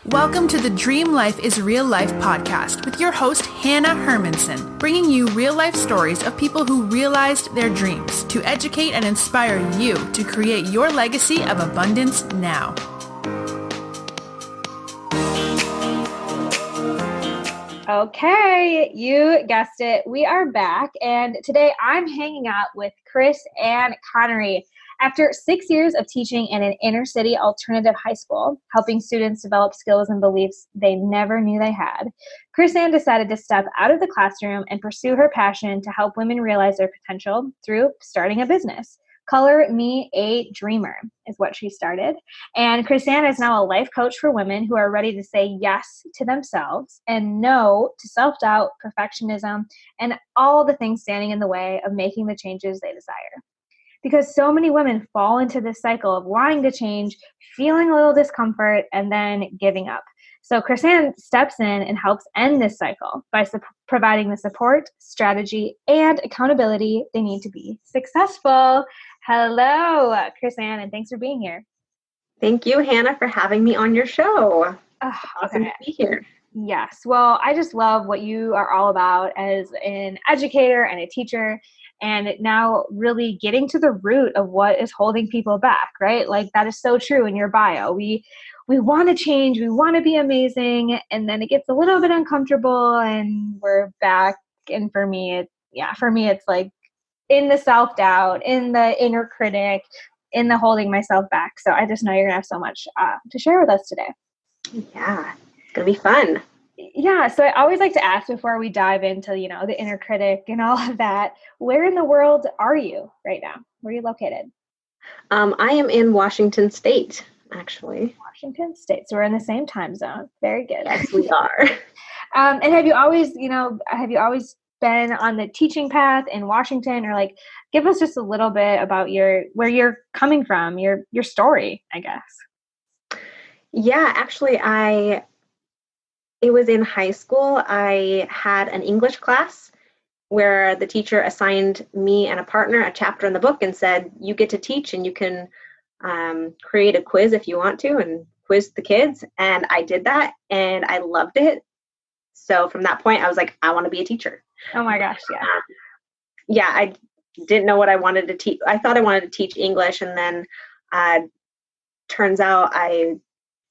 Welcome to the Dream Life is Real Life podcast with your host, Hannah Hermanson, bringing you real-life stories of people who realized their dreams to educate and inspire you to create your legacy of abundance now. Okay, you guessed it. We are back, and today I'm hanging out with KrisAnn Connery. After 6 years of teaching in an inner-city alternative high school, helping students develop skills and beliefs they never knew they had, KrisAnn decided to step out of the classroom and pursue her passion to help women realize their potential through starting a business. Color Me a Dreamer is what she started. And KrisAnn is now a life coach for women who are ready to say yes to themselves and no to self-doubt, perfectionism, and all the things standing in the way of making the changes they desire. Because so many women fall into this cycle of wanting to change, feeling a little discomfort, and then giving up. So KrisAnn steps in and helps end this cycle by providing the support, strategy, and accountability they need to be successful. Hello, KrisAnn, and thanks for being here. Thank you, Hannah, for having me on your show. Awesome to be here. Yes. Well, I just love what you are all about as an educator and a teacher, and now really getting to the root of what is holding people back, right? Like that is so true in your bio. We want to change, we want to be amazing, and then it gets a little bit uncomfortable and we're back. And for me, it's like in the self-doubt, in the inner critic, in the holding myself back. So I just know you're going to have so much to share with us today. Yeah, it's going to be fun. Yeah, so I always like to ask before we dive into, the inner critic and all of that, where in the world are you right now? Where are you located? I am in Washington State, actually. Washington State. So we're in the same time zone. Very good. Yes, we are. And have you always been on the teaching path in Washington, or like give us just a little bit about where you're coming from, your story, I guess. Yeah, actually it was in high school. I had an English class where the teacher assigned me and a partner a chapter in the book and said, you get to teach and you can create a quiz if you want to and quiz the kids. And I did that and I loved it. So from that point, I was like, I want to be a teacher. Oh my gosh, yeah. I didn't know what I wanted to teach. I thought I wanted to teach English, and then turns out I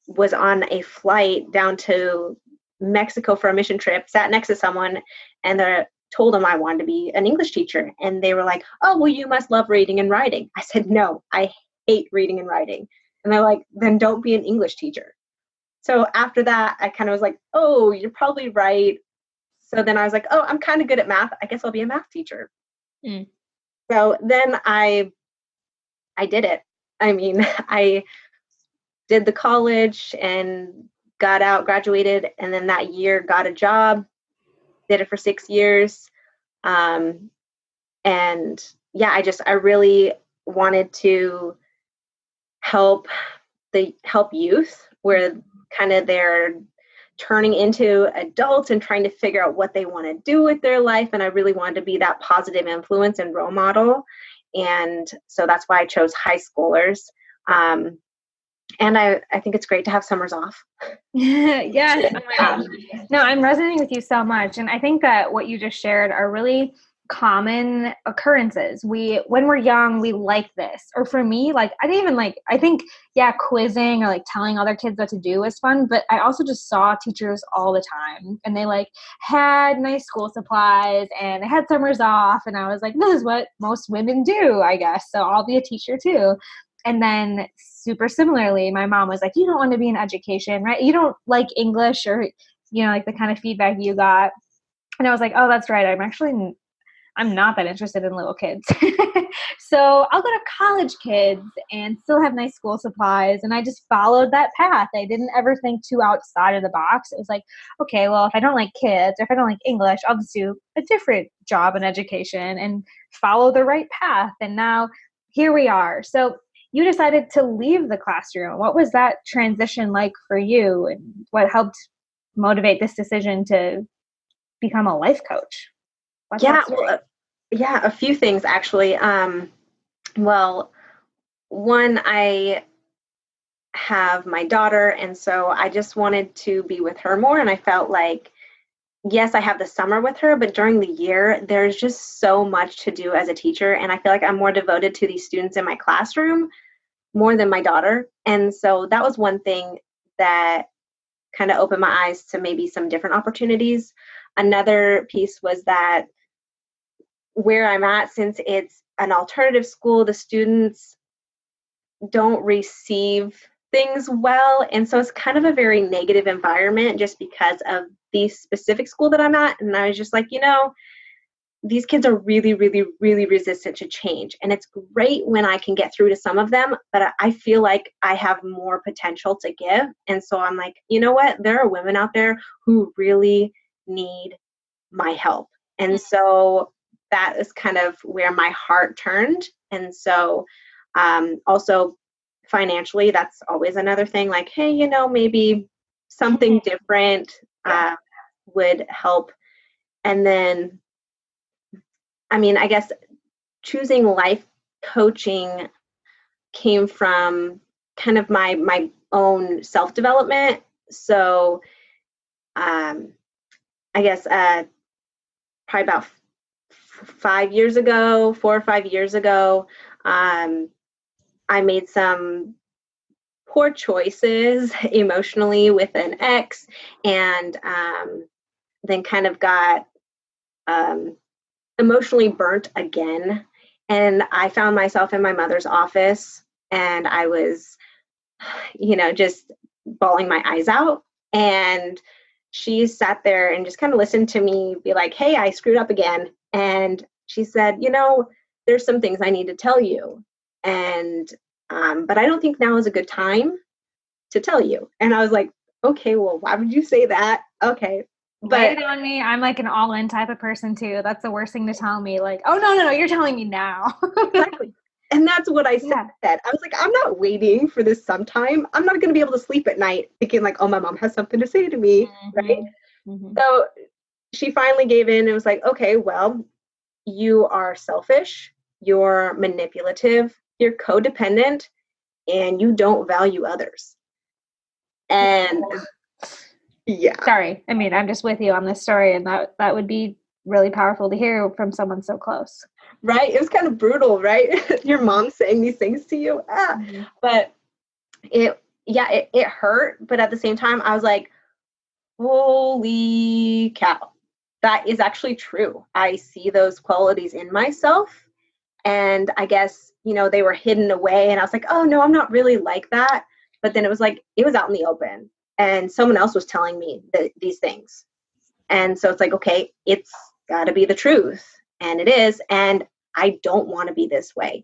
was on a flight down to Mexico for a mission trip, sat next to someone, and told them I wanted to be an English teacher. And they were like, oh, well, you must love reading and writing. I said, no, I hate reading and writing. And they're like, then don't be an English teacher. So after that, I kind of was like, oh, you're probably right. So then I was like, oh, I'm kind of good at math. I guess I'll be a math teacher. Mm. So then I did it. I mean, I did the college and got out, graduated, and then that year got a job, did it for 6 years. And yeah, I really wanted to help youth where kind of they're turning into adults and trying to figure out what they want to do with their life. And I really wanted to be that positive influence and role model. And so that's why I chose high schoolers. And I think it's great to have summers off. Yes. Oh my gosh. No, I'm resonating with you so much. And I think that what you just shared are really common occurrences. When we're young, we like this. Or for me, like, I think quizzing or like telling other kids what to do is fun. But I also just saw teachers all the time, and they like had nice school supplies and they had summers off. And I was like, this is what most women do, I guess. So I'll be a teacher too. And then super similarly, my mom was like, you don't want to be in education, right? You don't like English, or, like the kind of feedback you got. And I was like, oh, that's right. I'm not that interested in little kids. So I'll go to college kids and still have nice school supplies. And I just followed that path. I didn't ever think too outside of the box. It was like, okay, well, if I don't like kids or if I don't like English, I'll just do a different job in education and follow the right path. And now here we are. So you decided to leave the classroom. What was that transition like for you, and what helped motivate this decision to become a life coach? A few things actually. Well, one, I have my daughter. And so I just wanted to be with her more. And I felt like, yes, I have the summer with her, but during the year, there's just so much to do as a teacher. And I feel like I'm more devoted to these students in my classroom more than my daughter. And so that was one thing that kind of opened my eyes to maybe some different opportunities. Another piece was that where I'm at, since it's an alternative school, the students don't receive things well. And so it's kind of a very negative environment just because of the specific school that I'm at. And I was just like, these kids are really, really, really resistant to change. And it's great when I can get through to some of them, but I feel like I have more potential to give. And so I'm like, you know what? There are women out there who really need my help. And so that is kind of where my heart turned. And so also financially, that's always another thing, like, hey, maybe something different would help. And then, I guess choosing life coaching came from kind of my own self-development. So I guess probably about 4 or 5 years ago, I made some poor choices emotionally with an ex, and then kind of got emotionally burnt again. And I found myself in my mother's office, and I was, just bawling my eyes out. And she sat there and just kind of listened to me be like, hey, I screwed up again. And she said, there's some things I need to tell you. And, but I don't think now is a good time to tell you. And I was like, okay, well, why would you say that? Okay. But lay it on me. I'm like an all-in type of person too. That's the worst thing to tell me. Like, oh, no, you're telling me now. Exactly. And that's what I said. Yeah. I was like, I'm not waiting for this sometime. I'm not going to be able to sleep at night thinking like, oh, my mom has something to say to me. Right. So she finally gave in and was like, okay, well, you are selfish, you're manipulative, you're codependent, and you don't value others. And yeah. Sorry. I'm just with you on this story, and that would be really powerful to hear from someone so close. Right? It was kind of brutal, right? Your mom saying these things to you. But it hurt. But at the same time, I was like, holy cow, that is actually true. I see those qualities in myself. And I guess, they were hidden away. And I was like, oh, no, I'm not really like that. But then it was like, it was out in the open. And someone else was telling me these things. And so it's like, okay, it's got to be the truth. And it is. And I don't want to be this way.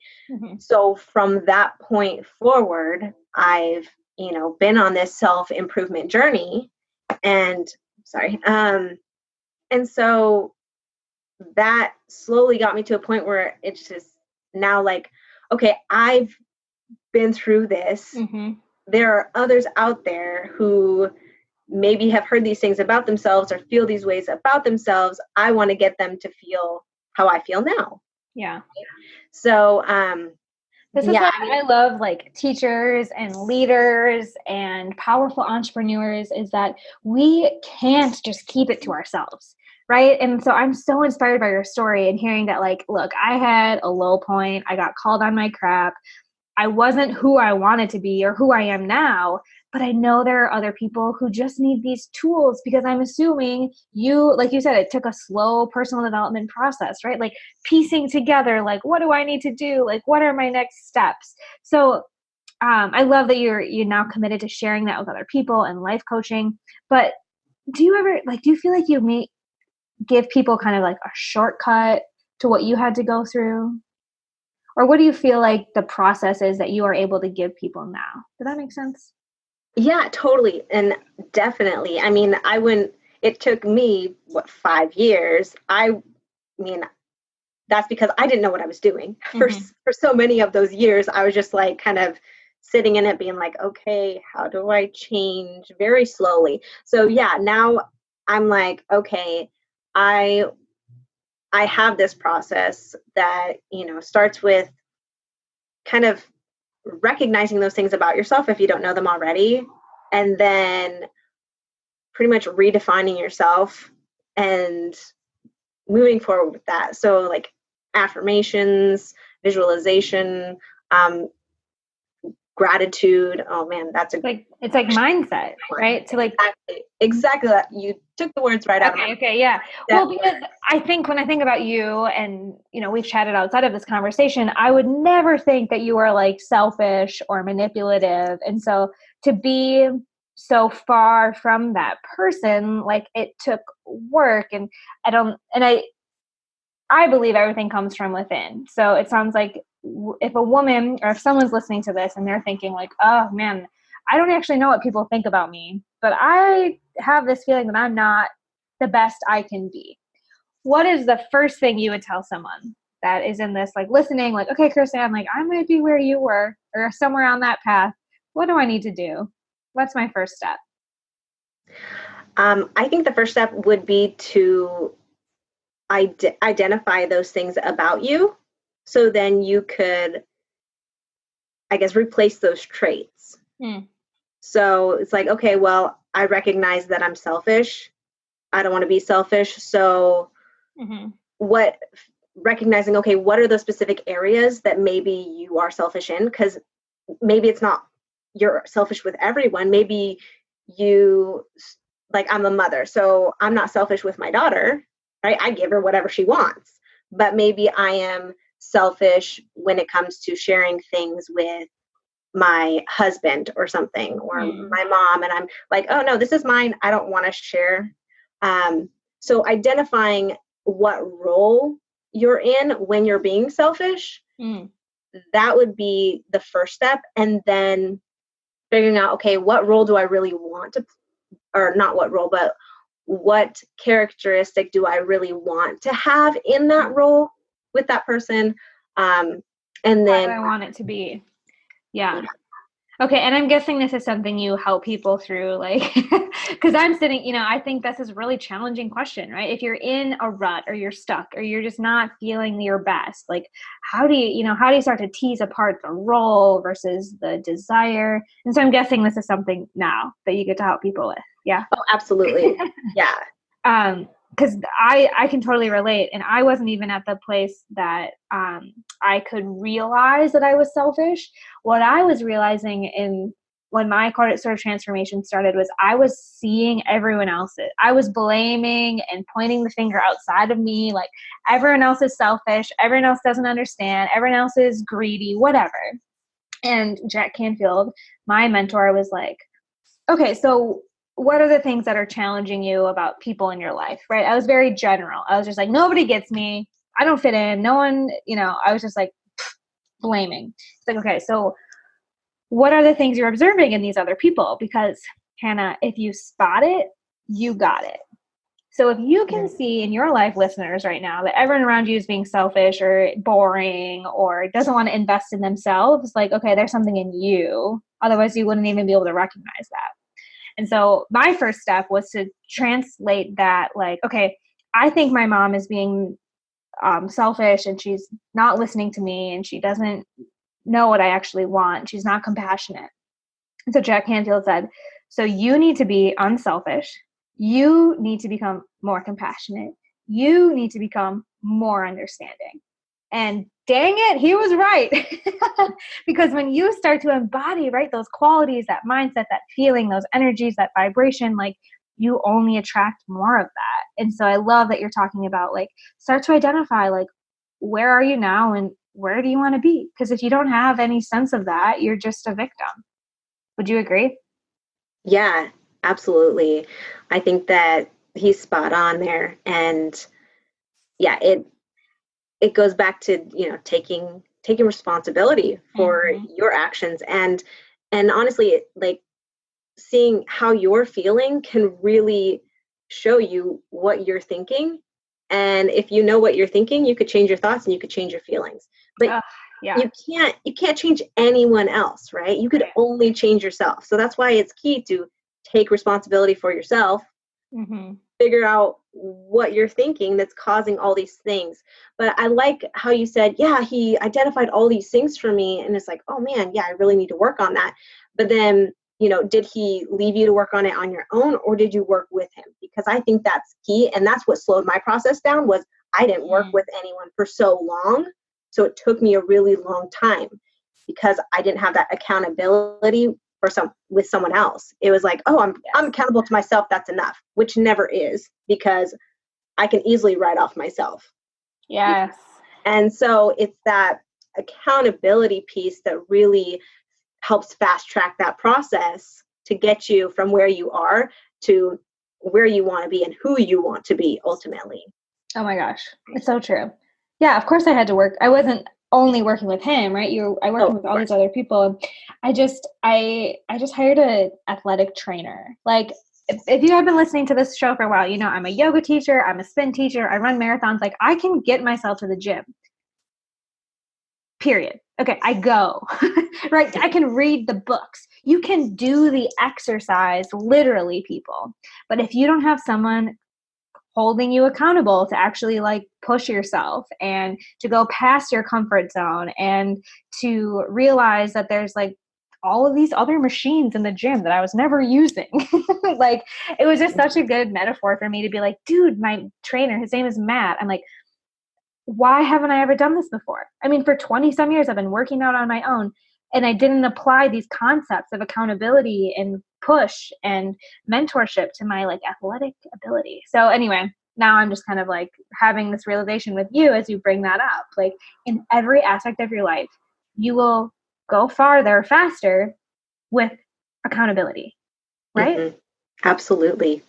So from that point forward, I've, been on this self-improvement journey. And and so that slowly got me to a point where it's just now like, okay, I've been through this. There are others out there who maybe have heard these things about themselves or feel these ways about themselves. I want to get them to feel how I feel now. Yeah. So, this is why I love like teachers and leaders and powerful entrepreneurs, is that we can't just keep it to ourselves. Right. And so I'm so inspired by your story and hearing that, like, look, I had a low point. I got called on my crap. I wasn't who I wanted to be or who I am now, but I know there are other people who just need these tools, because I'm assuming you, like you said, it took a slow personal development process, right? Like piecing together, like, what do I need to do? Like, what are my next steps? So I love that you're now committed to sharing that with other people and life coaching. But do you feel like you may give people kind of like a shortcut to what you had to go through? Or what do you feel like the process is that you are able to give people now? Does that make sense? Yeah, totally. And definitely. It took me, 5 years? That's because I didn't know what I was doing. For so many of those years, I was just like kind of sitting in it being like, okay, how do I change? Very slowly. So yeah, now I'm like, okay, I have this process that, starts with kind of recognizing those things about yourself if you don't know them already, and then pretty much redefining yourself and moving forward with that. So like affirmations, visualization, gratitude. Oh man, that's a it's like mindset, right? To like exactly that. You took the words right out of my mouth. Okay, yeah. Well, because I think when I think about you, and we've chatted outside of this conversation, I would never think that you are like selfish or manipulative, and so to be so far from that person, like it took work, and I believe everything comes from within. So it sounds like if a woman or if someone's listening to this and they're thinking like, oh man, I don't actually know what people think about me, but I have this feeling that I'm not the best I can be. What is the first thing you would tell someone that is in this, like listening, like, okay, KrisAnn, like I might be where you were or somewhere on that path. What do I need to do? What's my first step? I think the first step would be to identify those things about you, so then you could, I guess, replace those traits. So it's like, okay, well, I recognize that I'm selfish. I don't want to be selfish. So recognizing, okay, what are those specific areas that maybe you are selfish in? Because maybe it's not you're selfish with everyone. Maybe you, like, I'm a mother, so I'm not selfish with my daughter, right? I give her whatever she wants. But maybe I am selfish when it comes to sharing things with my husband or something, or my mom, and I'm like, oh no, this is mine, I don't want to share. So identifying what role you're in when you're being selfish, that would be the first step. And then figuring out, okay, what role do I really want to, or not what role, but what characteristic do I really want to have in that role with that person? And then what do I want it to be? Yeah. Okay. And I'm guessing this is something you help people through, like, because I'm sitting, I think this is a really challenging question, right? If you're in a rut or you're stuck or you're just not feeling your best, like, how do you start to tease apart the role versus the desire? And so I'm guessing this is something now that you get to help people with. Yeah. Oh, absolutely. Yeah. Because I can totally relate. And I wasn't even at the place that I could realize that I was selfish. What I was realizing when my sort of transformation started was I was seeing everyone else's. I was blaming and pointing the finger outside of me, like everyone else is selfish, everyone else doesn't understand, everyone else is greedy, whatever. And Jack Canfield, my mentor, was like, okay, so what are the things that are challenging you about people in your life, right? I was very general. I was just like, nobody gets me. I don't fit in. No one, I was just like blaming. It's like, okay, so what are the things you're observing in these other people? Because Hannah, if you spot it, you got it. So if you can see in your life, listeners, right now, that everyone around you is being selfish or boring or doesn't want to invest in themselves, like, okay, there's something in you. Otherwise, you wouldn't even be able to recognize that. And so my first step was to translate that, like, okay, I think my mom is being selfish and she's not listening to me and she doesn't know what I actually want. She's not compassionate. And so Jack Canfield said, so you need to be unselfish. You need to become more compassionate. You need to become more understanding. And dang it, he was right. Because when you start to embody, right, those qualities, that mindset, that feeling, those energies, that vibration, like you only attract more of that. And so I love that you're talking about, like, start to identify, like, where are you now and where do you want to be? Because if you don't have any sense of that, you're just a victim. Would you agree? Yeah, absolutely. I think that he's spot on there. And yeah, it goes back to, taking responsibility for your actions, and honestly, like, seeing how you're feeling can really show you what you're thinking. And if you know what you're thinking, you could change your thoughts and you could change your feelings. But you can't change anyone else, right? You could only change yourself. So that's why it's key to take responsibility for yourself figure out what you're thinking that's causing all these things. But I like how you said, yeah, he identified all these things for me. And it's like, oh man, yeah, I really need to work on that. But then, did he leave you to work on it on your own, or did you work with him? Because I think that's key. And that's what slowed my process down, was I didn't work with anyone for so long. So it took me a really long time because I didn't have that accountability with someone else. It was like, oh, I'm accountable to myself. That's enough, which never is, because I can easily write off myself. Yes. And so it's that accountability piece that really helps fast track that process to get you from where you are to where you want to be and who you want to be ultimately. Oh my gosh. It's so true. Yeah, of course I had to work. I wasn't only working with him, right? I worked with all these other people. I just hired an athletic trainer. Like, if you have been listening to this show for a while, I'm a yoga teacher, I'm a spin teacher, I run marathons. Like, I can get myself to the gym. Period. Okay, I go. Right? I can read the books. You can do the exercise, literally, people. But if you don't have someone holding you accountable to actually like push yourself and to go past your comfort zone and to realize that there's like all of these other machines in the gym that I was never using. Like, it was just such a good metaphor for me to be like, dude, my trainer, his name is Matt. I'm like, why haven't I ever done this before? I mean, for 20 some years, I've been working out on my own, and I didn't apply these concepts of accountability and push and mentorship to my like athletic ability. So anyway, now I'm just kind of like having this realization with you as you bring that up. Like, in every aspect of your life, you will go farther, faster with accountability, right? Mm-hmm. Absolutely.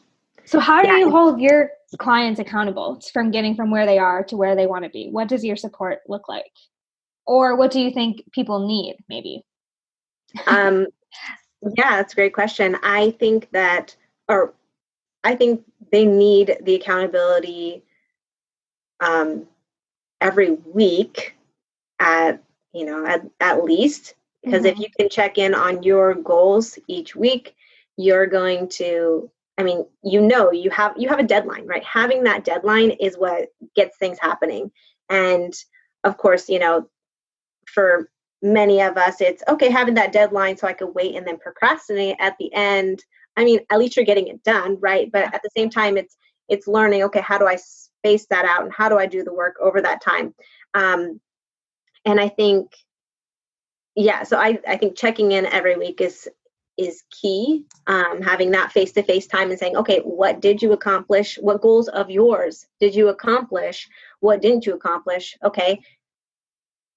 So how do you hold your clients accountable from getting from where they are to where they want to be? What does your support look like? Or what do you think people need, maybe? Yeah, that's a great question. I think they need the accountability every week at least, because if you can check in on your goals each week, you're going to, you have a deadline, right? Having that deadline is what gets things happening. And of course, for many of us, it's okay having that deadline so I could wait and then procrastinate at the end. At least you're getting it done, right? But at the same time, it's learning, okay, how do I space that out and how do I do the work over that time? And I think, so I think checking in every week is key. Having that face-to-face time and saying, okay, what did you accomplish? What goals of yours did you accomplish? What didn't you accomplish? Okay,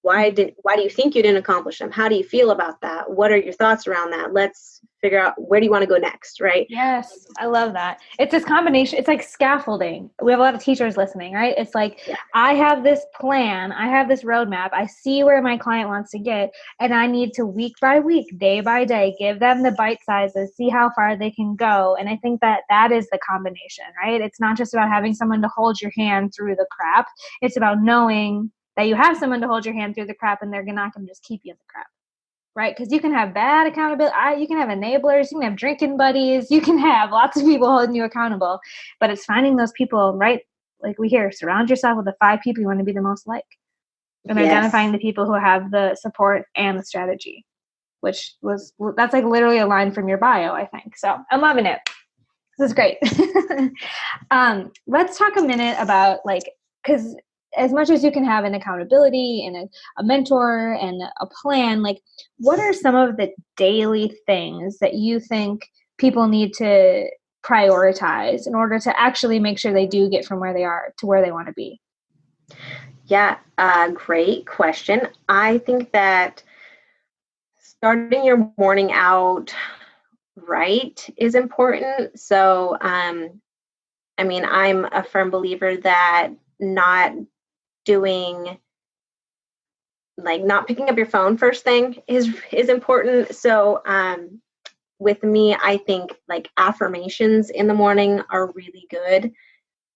why do you think you didn't accomplish them? How do you feel about that? What are your thoughts around that? Let's figure out, where do you want to go next, right? Yes, I love that. It's this combination. It's like scaffolding. We have a lot of teachers listening, right? It's like, I have this plan. I have this roadmap. I see where my client wants to get, and I need to week by week, day by day, give them the bite sizes, see how far they can go. And I think that is the combination, right? It's not just about having someone to hold your hand through the crap. It's about knowing that you have someone to hold your hand through the crap, and they're not going to just keep you in the crap. Right? Because you can have bad accountability. You can have enablers. You can have drinking buddies. You can have lots of people holding you accountable. But it's finding those people, right? Like we hear, surround yourself with the 5 people you want to be the most like. And identifying the people who have the support and the strategy, that's like literally a line from your bio, I think. So I'm loving it. This is great. Let's talk a minute about because as much as you can have an accountability and a mentor and a plan, like what are some of the daily things that you think people need to prioritize in order to actually make sure they do get from where they are to where they want to be? Yeah, great question. I think that starting your morning out right is important. So, I'm a firm believer that not picking up your phone first thing is important. So with me, I think like affirmations in the morning are really good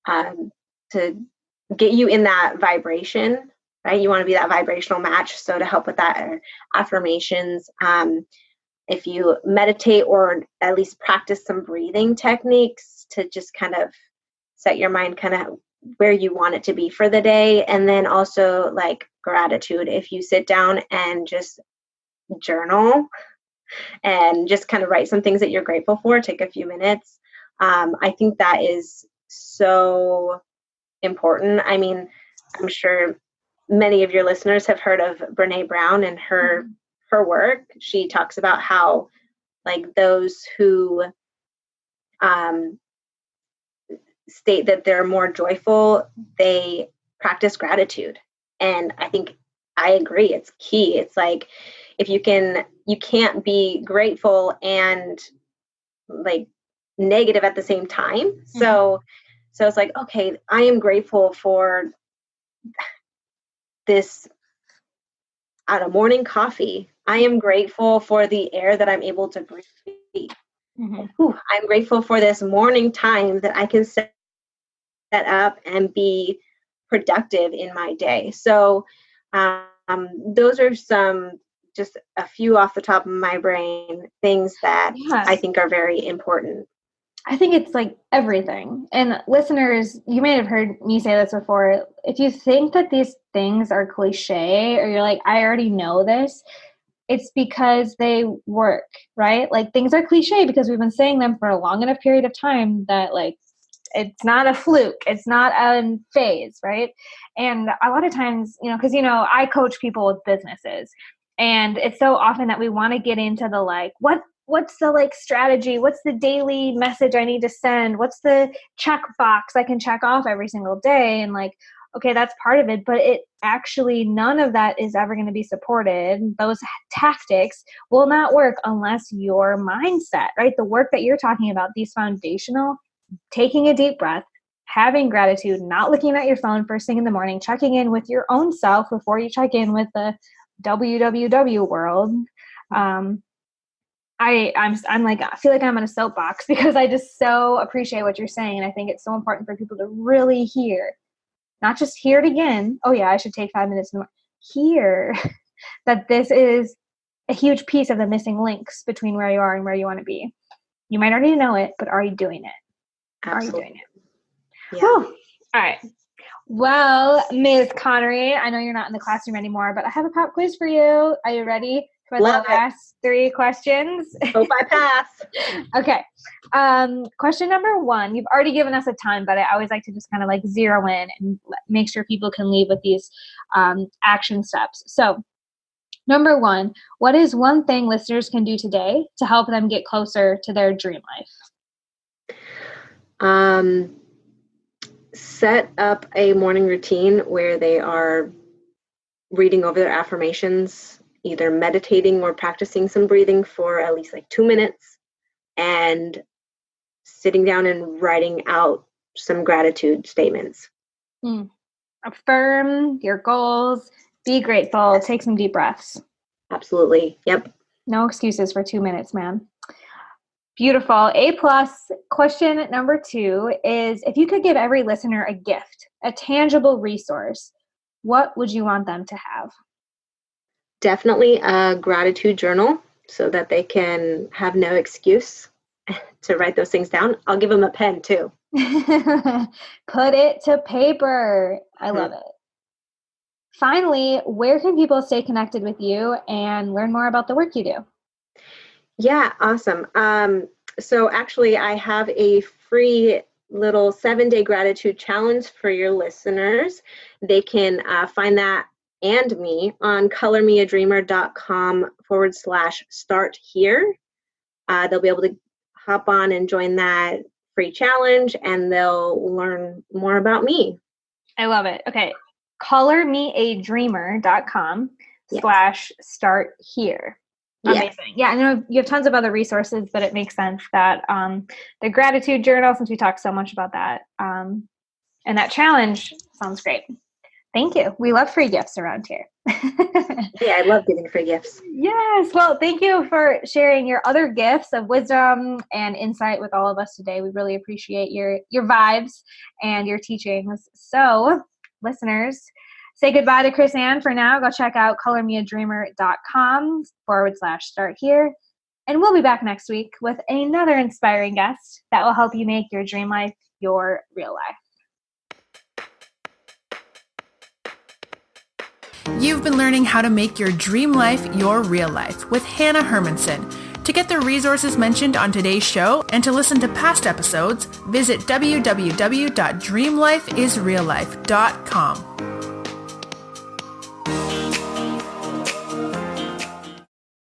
to get you in that vibration, right? You want to be that vibrational match. So to help with that are affirmations. If you meditate or at least practice some breathing techniques to just kind of set your mind kind of where you want it to be for the day. And then also like gratitude. If you sit down and just journal and just kind of write some things that you're grateful for, take a few minutes. I think that is so important. I mean, I'm sure many of your listeners have heard of Brené Brown and her work. She talks about how like those who state that they're more joyful, they practice gratitude. And I think I agree. It's key. It's like if you can't be grateful and like negative at the same time. So it's like, okay, I am grateful for this morning coffee. I am grateful for the air that I'm able to breathe. I'm grateful for this morning time that I can set up and be productive in my day. So those are just a few off the top of my brain, things that I think are very important. I think it's like everything. And listeners, you may have heard me say this before. If you think that these things are cliche or you're like, I already know this, it's because they work, right? Like things are cliche because we've been saying them for a long enough period of time that like it's not a fluke. It's not a phase, right? And a lot of times, because, I coach people with businesses. And it's so often that we want to get into the like, what's the like strategy? What's the daily message I need to send? What's the check box I can check off every single day? And like, okay, that's part of it, but it actually, none of that is ever going to be supported. Those tactics will not work unless your mindset, right? The work that you're talking about, these foundational, taking a deep breath, having gratitude, not looking at your phone first thing in the morning, checking in with your own self before you check in with the WWW world. I'm like, I feel like I'm on a soapbox because I just so appreciate what you're saying. And I think it's so important for people to really hear, not just hear it again. Oh yeah, I should take 5 minutes more. Hear that this is a huge piece of the missing links between where you are and where you want to be. You might already know it, but are you doing it? Absolutely. Are you doing it? Yeah. All right. Well, Ms. Connery, I know you're not in the classroom anymore, but I have a pop quiz for you. Are you ready for the last 3 questions? Hope I pass. Okay. Question number 1. You've already given us a ton, but I always like to just kind of like zero in and make sure people can leave with these action steps. So number 1, what is one thing listeners can do today to help them get closer to their dream life? Set up a morning routine where they are reading over their affirmations, either meditating or practicing some breathing for at least like 2 minutes, and sitting down and writing out some gratitude statements. Affirm your goals, be grateful, take some deep breaths. Absolutely. Yep. No excuses for 2 minutes, man. Beautiful. A+. Question number 2 is, if you could give every listener a gift, a tangible resource, what would you want them to have? Definitely a gratitude journal so that they can have no excuse to write those things down. I'll give them a pen too. Put it to paper. I love it. Finally, where can people stay connected with you and learn more about the work you do? Yeah, awesome. So actually, I have a free little 7-day gratitude challenge for your listeners. They can find that and me on colormeadreamer.com/start here. They'll be able to hop on and join that free challenge, and they'll learn more about me. I love it. Okay. colormeadreamer.com/start here. Amazing. Yeah, I know you have tons of other resources, but it makes sense that the gratitude journal, since we talked so much about that, and that challenge sounds great. Thank you. We love free gifts around here. Yeah, I love giving free gifts. Yes. Well, thank you for sharing your other gifts of wisdom and insight with all of us today. We really appreciate your vibes and your teachings. So, listeners, say goodbye to KrisAnn for now. Go check out colormeadreamer.com/start here. And we'll be back next week with another inspiring guest that will help you make your dream life your real life. You've been learning how to make your dream life your real life with Hannah Hermanson. To get the resources mentioned on today's show and to listen to past episodes, visit www.dreamlifeisreallife.com.